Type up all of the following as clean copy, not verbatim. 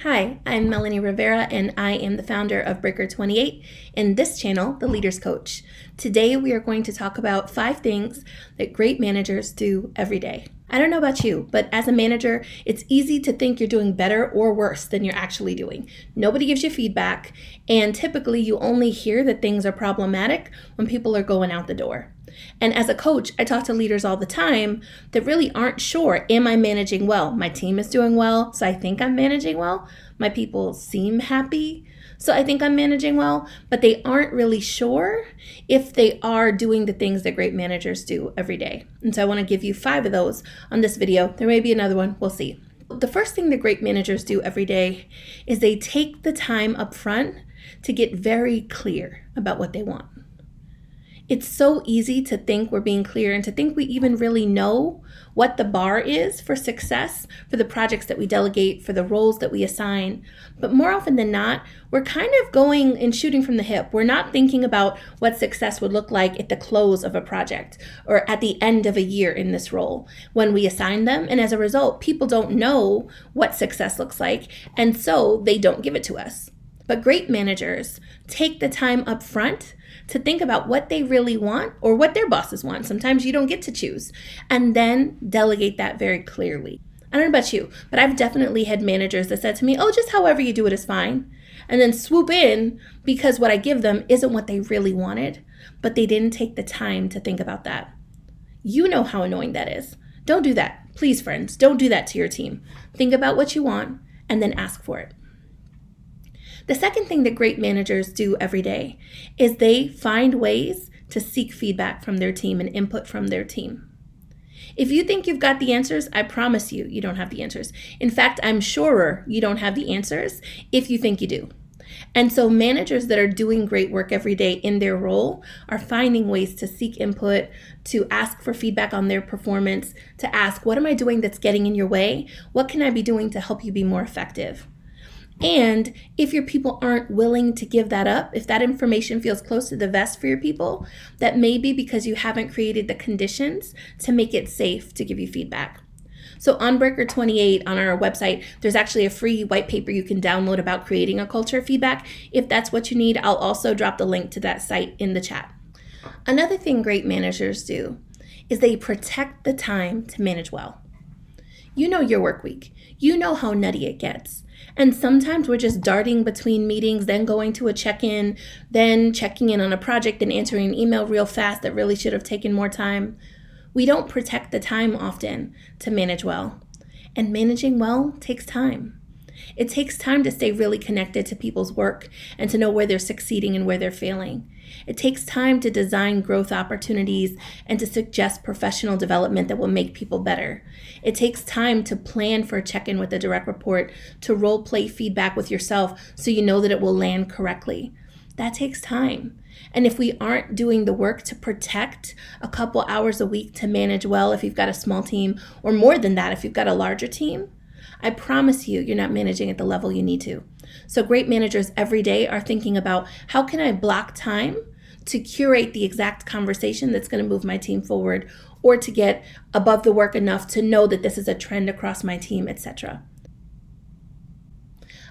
Hi, I'm Melanie Rivera and I am the founder of Breaker 28 and this channel, The Leaders Coach. Today we are going to talk about 5 things that great managers do every day. I don't know about you, but as a manager, it's easy to think you're doing better or worse than you're actually doing. Nobody gives you feedback, and typically you only hear that things are problematic when people are going out the door. And as a coach, I talk to leaders all the time that really aren't sure, am I managing well? My team is doing well, so I think I'm managing well. My people seem happy, so I think I'm managing well, but they aren't really sure if they are doing the things that great managers do every day. And so I want to give you 5 of those on this video. There may be another one, we'll see. The first thing that great managers do every day is they take the time up front to get very clear about what they want. It's so easy to think we're being clear and to think we even really know what the bar is for success for the projects that we delegate, for the roles that we assign. But more often than not, we're kind of going and shooting from the hip. We're not thinking about what success would look like at the close of a project or at the end of a year in this role when we assign them. And as a result, people don't know what success looks like, and so they don't give it to us. But great managers take the time up front to think about what they really want or what their bosses want. Sometimes you don't get to choose, and then delegate that very clearly. I don't know about you, but I've definitely had managers that said to me, oh, just however you do it is fine. And then swoop in because what I give them isn't what they really wanted, but they didn't take the time to think about that. You know how annoying that is. Don't do that. Please, friends, don't do that to your team. Think about what you want and then ask for it. The second thing that great managers do every day is they find ways to seek feedback from their team and input from their team. If you think you've got the answers, I promise you, you don't have the answers. In fact, I'm surer you don't have the answers if you think you do. And so managers that are doing great work every day in their role are finding ways to seek input, to ask for feedback on their performance, to ask, what am I doing that's getting in your way? What can I be doing to help you be more effective? And if your people aren't willing to give that up, if that information feels close to the vest for your people, that may be because you haven't created the conditions to make it safe to give you feedback. So on Breaker 28 on our website, there's actually a free white paper you can download about creating a culture of feedback. If that's what you need, I'll also drop the link to that site in the chat. Another thing great managers do is they protect the time to manage well. You know your work week. You know how nutty it gets. And sometimes we're just darting between meetings, then going to a check-in, then checking in on a project and answering an email real fast that really should have taken more time. We don't protect the time often to manage well. And managing well takes time. It takes time to stay really connected to people's work and to know where they're succeeding and where they're failing. It takes time to design growth opportunities and to suggest professional development that will make people better. It takes time to plan for a check-in with a direct report, to role play feedback with yourself so you know that it will land correctly. That takes time. And if we aren't doing the work to protect a couple hours a week to manage well if you've got a small team, or more than that if you've got a larger team, I promise you, you're not managing at the level you need to. So great managers every day are thinking about, how can I block time to curate the exact conversation that's going to move my team forward, or to get above the work enough to know that this is a trend across my team, etc.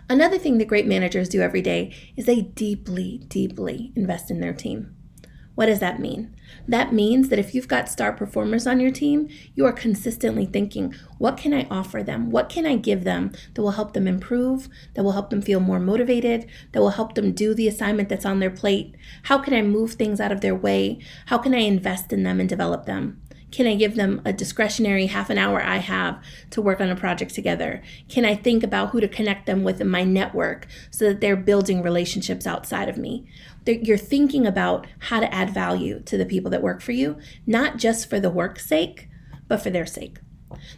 Another thing that great managers do every day is they deeply, deeply invest in their team. What does that mean? That means that if you've got star performers on your team, you are consistently thinking, what can I offer them? What can I give them that will help them improve, that will help them feel more motivated, that will help them do the assignment that's on their plate? How can I move things out of their way? How can I invest in them and develop them? Can I give them a discretionary half an hour I have to work on a project together? Can I think about who to connect them with in my network so that they're building relationships outside of me? You're thinking about how to add value to the people that work for you, not just for the work's sake, but for their sake.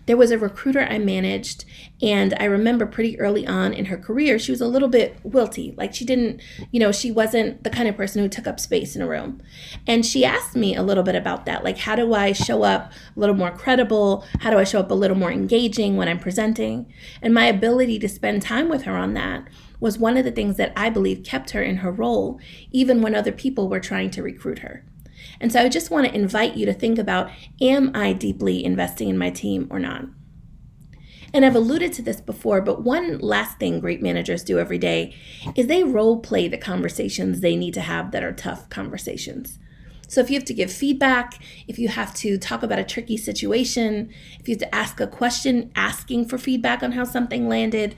There was a recruiter I managed, and I remember pretty early on in her career, she was a little bit wilty. Like she wasn't the kind of person who took up space in a room. And she asked me a little bit about that. Like, how do I show up a little more credible? How do I show up a little more engaging when I'm presenting? And my ability to spend time with her on that was one of the things that I believe kept her in her role, even when other people were trying to recruit her. And so I just want to invite you to think about, am I deeply investing in my team or not? And I've alluded to this before, but one last thing great managers do every day is they role play the conversations they need to have that are tough conversations. So if you have to give feedback, if you have to talk about a tricky situation, if you have to ask a question asking for feedback on how something landed,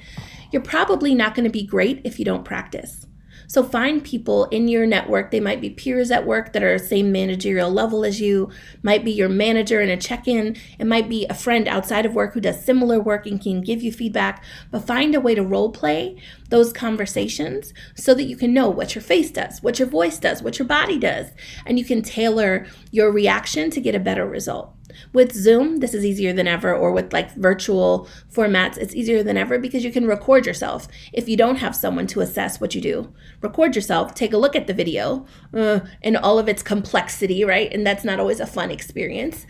you're probably not going to be great if you don't practice. So find people in your network. They might be peers at work that are the same managerial level as you, might be your manager in a check-in. It might be a friend outside of work who does similar work and can give you feedback. But find a way to role play those conversations so that you can know what your face does, what your voice does, what your body does, and you can tailor your reaction to get a better result. With Zoom, this is easier than ever, or with like virtual formats, it's easier than ever because you can record yourself. If you don't have someone to assess what you do, record yourself, take a look at the video in all of its complexity, right? And that's not always a fun experience.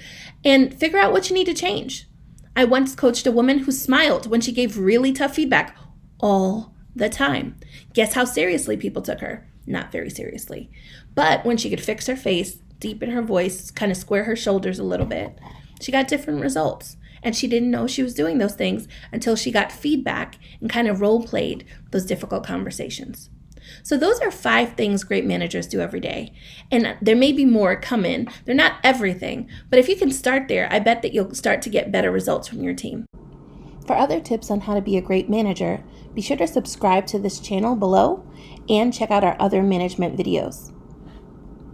And figure out what you need to change. I once coached a woman who smiled when she gave really tough feedback all the time. Guess how seriously people took her? Not very seriously. But when she could fix her face, deepen her voice, kind of square her shoulders a little bit, she got different results. And she didn't know she was doing those things until she got feedback and kind of role played those difficult conversations. So those are 5 things great managers do every day. And there may be more coming. They're not everything, but if you can start there, I bet that you'll start to get better results from your team. For other tips on how to be a great manager, be sure to subscribe to this channel below and check out our other management videos.